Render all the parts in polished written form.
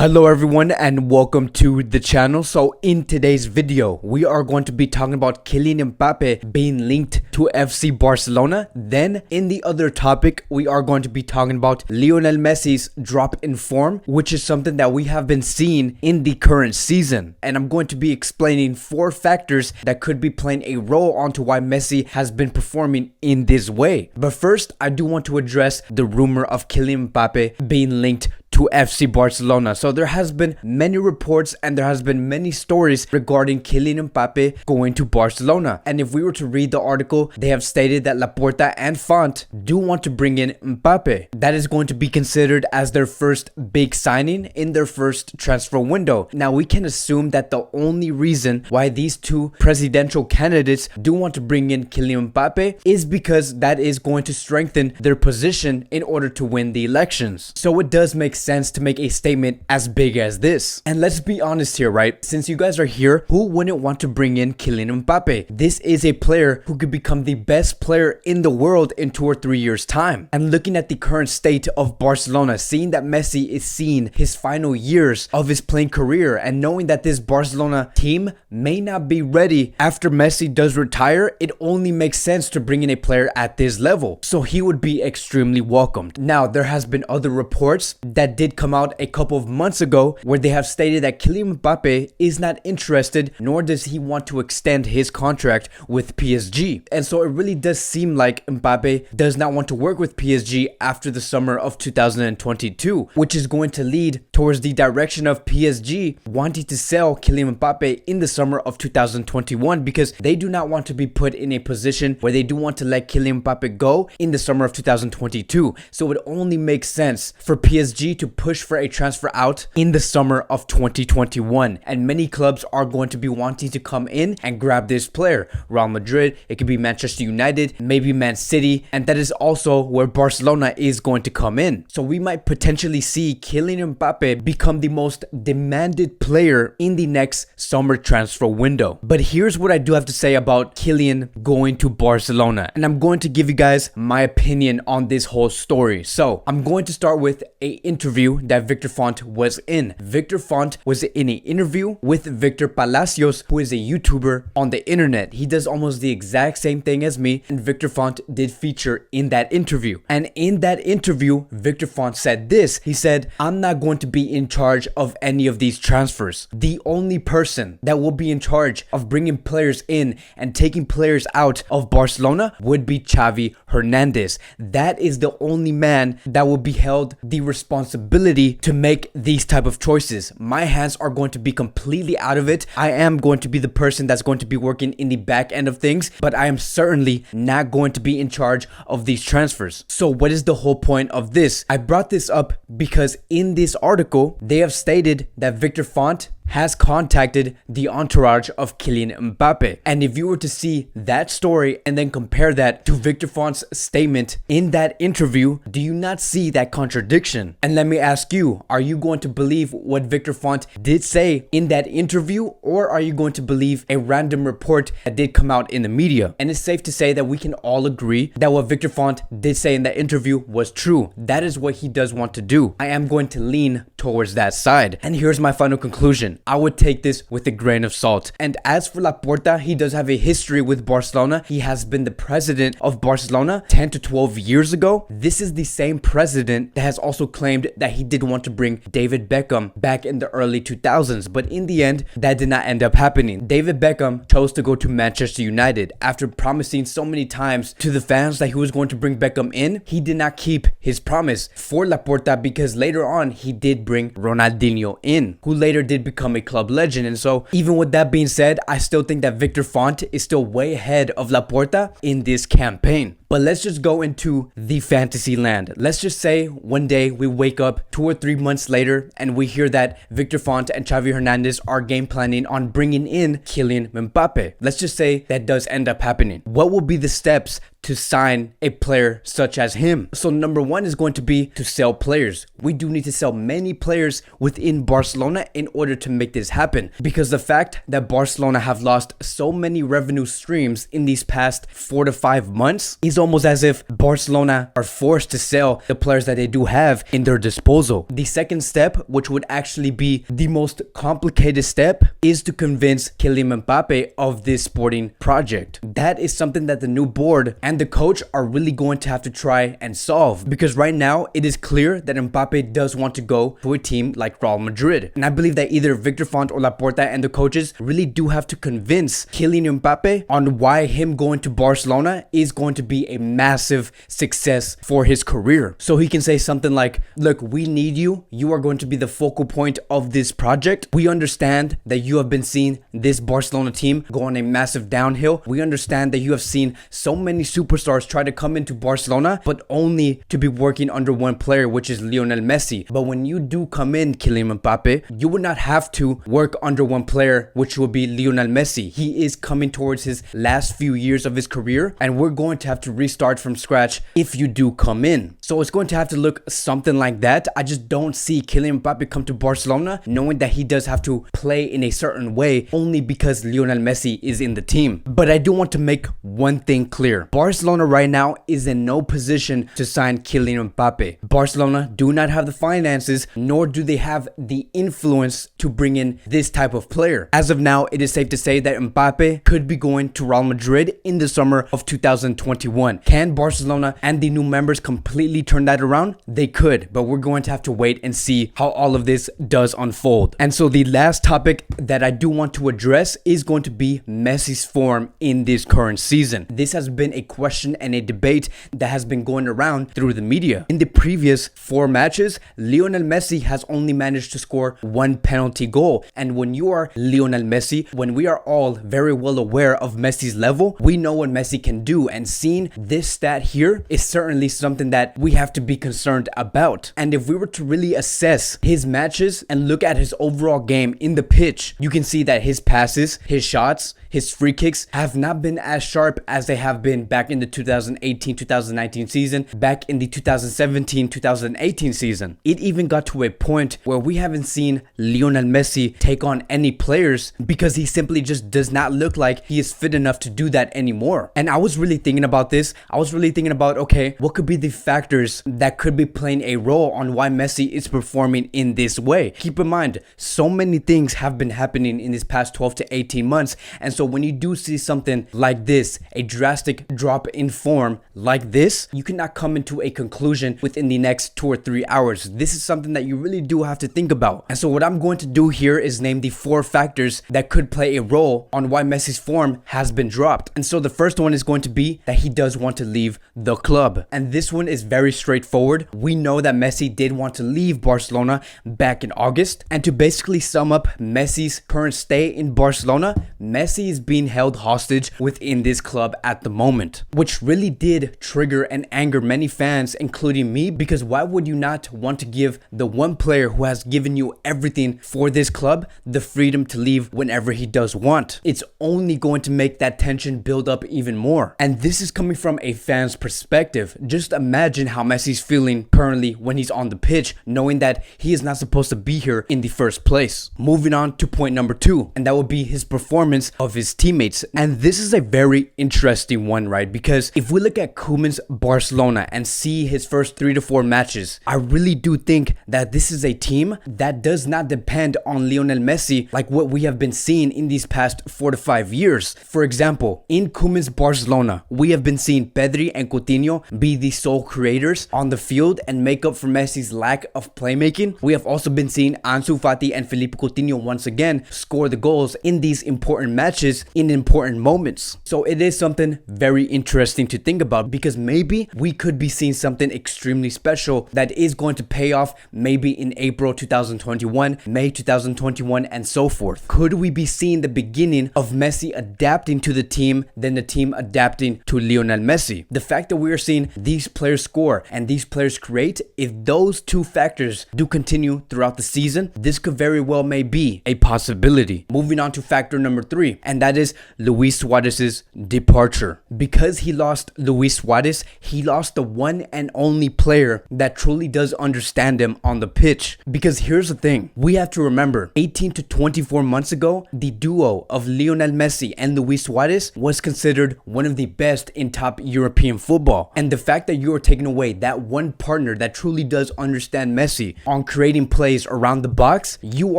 Hello everyone and welcome to the channel. So in today's video, we are going to be talking about Kylian Mbappe being linked to FC Barcelona. Then in the other topic, we are going to be talking about Lionel Messi's drop in form, which is something that we have been seeing in the current season. And I'm going to be explaining 4 factors that could be playing a role onto why Messi has been performing in this way. But first, I do want to address the rumor of Kylian Mbappe being linked to FC Barcelona. So there has been many reports and there has been many stories regarding Kylian Mbappe going to Barcelona. And if we were to read the article, they have stated that Laporta and Font do want to bring in Mbappe. That is going to be considered as their first big signing in their first transfer window. Now we can assume that the only reason why these two presidential candidates do want to bring in Kylian Mbappe is because that is going to strengthen their position in order to win the elections. So it does make sense to make a statement as big as this. And let's be honest here, right? Since you guys are here, who wouldn't want to bring in Kylian Mbappe? This is a player who could become the best player in the world in 2 or 3 years time. And looking at the current state of Barcelona, seeing that Messi is seeing his final years of his playing career and knowing that this Barcelona team may not be ready after Messi does retire, it only makes sense to bring in a player at this level. So he would be extremely welcomed. Now, there has been other reports that did come out a couple of months ago where they have stated that Kylian Mbappe is not interested, nor does he want to extend his contract with PSG. And so it really does seem like Mbappe does not want to work with PSG after the summer of 2022, which is going to lead towards the direction of PSG wanting to sell Kylian Mbappe in the summer of 2021 because they do not want to be put in a position where they do want to let Kylian Mbappe go in the summer of 2022. So it only makes sense for PSG to push for a transfer out in the summer of 2021, and many clubs are going to be wanting to come in and grab this player. Real Madrid, it could be Manchester United, maybe Man City, and that is also where Barcelona is going to come in. So we might potentially see Kylian Mbappe become the most demanded player in the next summer transfer window. But here's what I do have to say about Kylian going to Barcelona, and I'm going to give you guys my opinion on this whole story. So I'm going to start with an interview that Victor Font was in. Victor Font was in an interview with Victor Palacios, who is a YouTuber on the internet. He does almost the exact same thing as me, and Victor Font did feature in that interview. And in that interview, Victor Font said this. He said, "I'm not going to be in charge of any of these transfers. The only person that will be in charge of bringing players in and taking players out of Barcelona would be Xavi Hernandez. That is the only man that will be held the responsibility to make these type of choices. My hands are going to be completely out of it. I am going to be the person that's going to be working in the back end of things, but I am certainly not going to be in charge of these transfers." So what is the whole point of this? I brought this up because in this article, they have stated that Victor Font has contacted the entourage of Kylian Mbappe. And if you were to see that story and then compare that to Victor Font's statement in that interview, do you not see that contradiction? And let me ask you, are you going to believe what Victor Font did say in that interview, or are you going to believe a random report that did come out in the media? And it's safe to say that we can all agree that what Victor Font did say in that interview was true. That is what he does want to do. I am going to lean towards that side. And here's my final conclusion. I would take this with a grain of salt. And as for Laporta, he does have a history with Barcelona. He has been the president of Barcelona 10 to 12 years ago. This is the same president that has also claimed that he did want to bring David Beckham back in the early 2000s. But in the end, that did not end up happening. David Beckham chose to go to Manchester United. After promising so many times to the fans that he was going to bring Beckham in, he did not keep his promise for Laporta because later on, he did bring Ronaldinho in, who later did become a club legend. And so even with that being said, I still think that Victor Font is still way ahead of Laporta in this campaign. But let's just go into the fantasy land. Let's just say one day we wake up 2 or 3 months later and we hear that Victor Font and Xavi Hernandez are game planning on bringing in Kylian Mbappe. Let's just say that does end up happening. What will be the steps to sign a player such as him? So number 1 is going to be to sell players. We do need to sell many players within Barcelona in order to make this happen, because the fact that Barcelona have lost so many revenue streams in these past 4 to 5 months is almost as if Barcelona are forced to sell the players that they do have in their disposal. The second step, which would actually be the most complicated step, is to convince Kylian Mbappe of this sporting project. That is something that the new board and the coach are really going to have to try and solve, because right now it is clear that Mbappe does want to go to a team like Real Madrid. And I believe that either Victor Font or Laporta and the coaches really do have to convince Kylian Mbappe on why him going to Barcelona is going to be a massive success for his career. So he can say something like, look, we need you. You are going to be the focal point of this project. We understand that you have been seeing this Barcelona team go on a massive downhill. We understand that you have seen so many superstars try to come into Barcelona, but only to be working under one player, which is Lionel Messi. But when you do come in, Kylian Mbappe, you would not have to work under one player, which will be Lionel Messi. He is coming towards his last few years of his career, and we're going to have to restart from scratch if you do come in. So it's going to have to look something like that. I just don't see Kylian Mbappe come to Barcelona knowing that he does have to play in a certain way only because Lionel Messi is in the team. But I do want to make one thing clear. Barcelona right now is in no position to sign Kylian Mbappe. Barcelona do not have the finances, nor do they have the influence to bring in this type of player. As of now, it is safe to say that Mbappe could be going to Real Madrid in the summer of 2021. Can Barcelona and the new members completely turn that around? They could, but we're going to have to wait and see how all of this does unfold. And so the last topic that I do want to address is going to be Messi's form in this current season. This has been a question and a debate that has been going around through the media. In the previous 4 matches, Lionel Messi has only managed to score 1 penalty goal. And when you are Lionel Messi, when we are all very well aware of Messi's level, we know what Messi can do. And seeing this stat here is certainly something that we have to be concerned about. And if we were to really assess his matches and look at his overall game in the pitch, you can see that his passes, his shots, his free kicks have not been as sharp as they have been back in the 2018-2019 season, back in the 2017-2018 season. It even got to a point where we haven't seen Lionel Messi take on any players because he simply just does not look like he is fit enough to do that anymore. And I was really thinking about this. I was really thinking about, okay, what could be the factors that could be playing a role on why Messi is performing in this way? Keep in mind, so many things have been happening in this past 12 to 18 months. And so when you do see something like this, a drastic drop in form like this, you cannot come into a conclusion within the next 2 or 3 hours. This is something that you really do have to think about. And so what I'm going to do here is name the 4 factors that could play a role on why Messi's form has been dropped. And so the first one is going to be that he does want to leave the club. And this one is very straightforward. We know that Messi did want to leave Barcelona back in August. And to basically sum up Messi's current stay in Barcelona, Messi is being held hostage within this club at the moment, which really did trigger and anger many fans, including me, because why would you not want to give the one player who has given you everything for this club the freedom to leave whenever he does want? It's only going to make that tension build up even more. And this is coming from a fan's perspective. Just imagine how Messi's feeling currently when he's on the pitch, knowing that he is not supposed to be here in the first place. Moving on to point number 2, and that would be his performance of his teammates. And this is a very interesting one, right? Because if we look at Koeman's Barcelona and see his first 3 to 4 matches, I really do think that this is a team that does not depend on Lionel Messi like what we have been seeing in these past 4 to 5 years. For example, in Koeman's Barcelona, we have been seeing Pedri and Coutinho be the sole creators on the field and make up for Messi's lack of playmaking. We have also been seeing Ansu Fati and Philippe Coutinho once again score the goals in these important matches in important moments. So it is something very interesting to think about, because maybe we could be seeing something extremely special that is going to pay off maybe in April 2021, May 2021, and so forth. Could we be seeing the beginning of Messi adapting to the team, then the team adapting to Lionel Messi? The fact that we are seeing these players score and these players create, if those 2 factors do continue throughout the season, this could very well may be a possibility. Moving on to factor number 3, and that is Luis Suarez's departure. Because he lost Luis Suarez, he lost the one and only player that truly does understand him on the pitch. Because here's the thing, we have to remember remember, 18 to 24 months ago, the duo of Lionel Messi and Luis Suarez was considered one of the best in top European football. And the fact that you are taking away that one partner that truly does understand Messi on creating plays around the box, you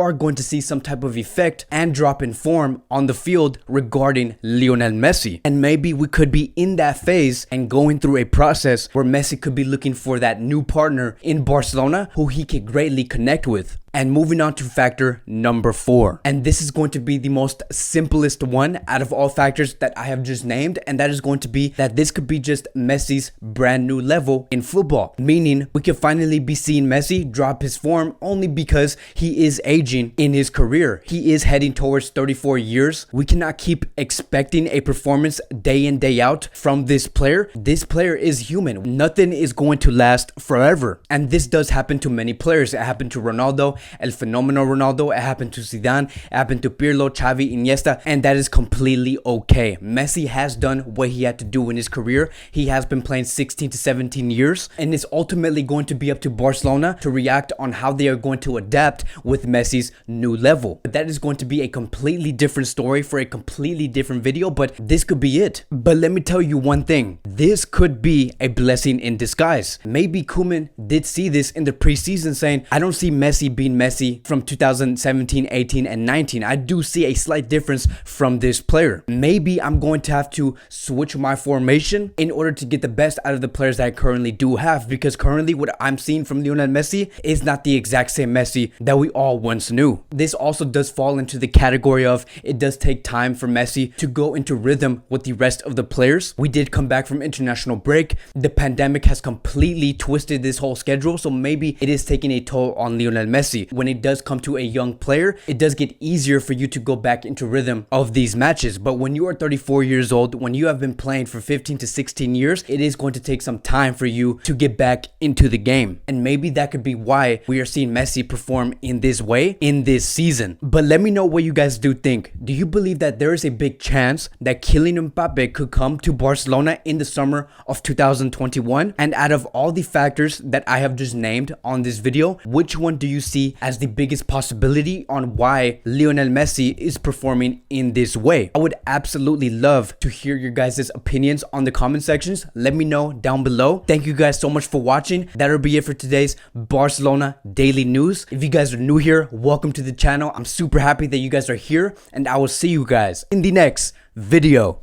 are going to see some type of effect and drop in form on the field regarding Lionel Messi. And maybe we could be in that phase and going through a process where Messi could be looking for that new partner in Barcelona who he could greatly connect with. And moving on to factor number 4. And this is going to be the most simplest one out of all factors that I have just named. And that is going to be that this could be just Messi's brand new level in football. Meaning we could finally be seeing Messi drop his form only because he is aging in his career. He is heading towards 34 years. We cannot keep expecting a performance day in, day out from this player. This player is human. Nothing is going to last forever. And this does happen to many players. It happened to Ronaldo, El Phenomenal Ronaldo. It happened to Zidane. It happened to Pirlo, Xavi, Iniesta. And that is completely okay. Messi has done what he had to do in his career. He has been playing 16 to 17 years. And it's ultimately going to be up to Barcelona to react on how they are going to adapt with Messi's new level. But that is going to be a completely different story for a completely different video. But this could be it. But let me tell you one thing. This could be a blessing in disguise. Maybe Koeman did see this in the preseason saying, I don't see Messi being Messi from 2017, 18, and 19. I do see a slight difference from this player. Maybe I'm going to have to switch my formation in order to get the best out of the players that I currently do have, because currently what I'm seeing from Lionel Messi is not the exact same Messi that we all once knew. This also does fall into the category of it does take time for Messi to go into rhythm with the rest of the players. We did come back from international break. The pandemic has completely twisted this whole schedule, so maybe it is taking a toll on Lionel Messi. When it does come to a young player, it does get easier for you to go back into rhythm of these matches. But when you are 34 years old, when you have been playing for 15 to 16 years, it is going to take some time for you to get back into the game. And maybe that could be why we are seeing Messi perform in this way in this season. But let me know what you guys do think. Do you believe that there is a big chance that Kylian Mbappe could come to Barcelona in the summer of 2021? And out of all the factors that I have just named on this video, which one do you see as the biggest possibility on why Lionel Messi is performing in this way? I would absolutely love to hear your guys' opinions on the comment sections. Let me know down below. Thank you guys so much for watching. That'll be it for today's Barcelona Daily News. If you guys are new here, welcome to the channel. I'm super happy that you guys are here, and I will see you guys in the next video.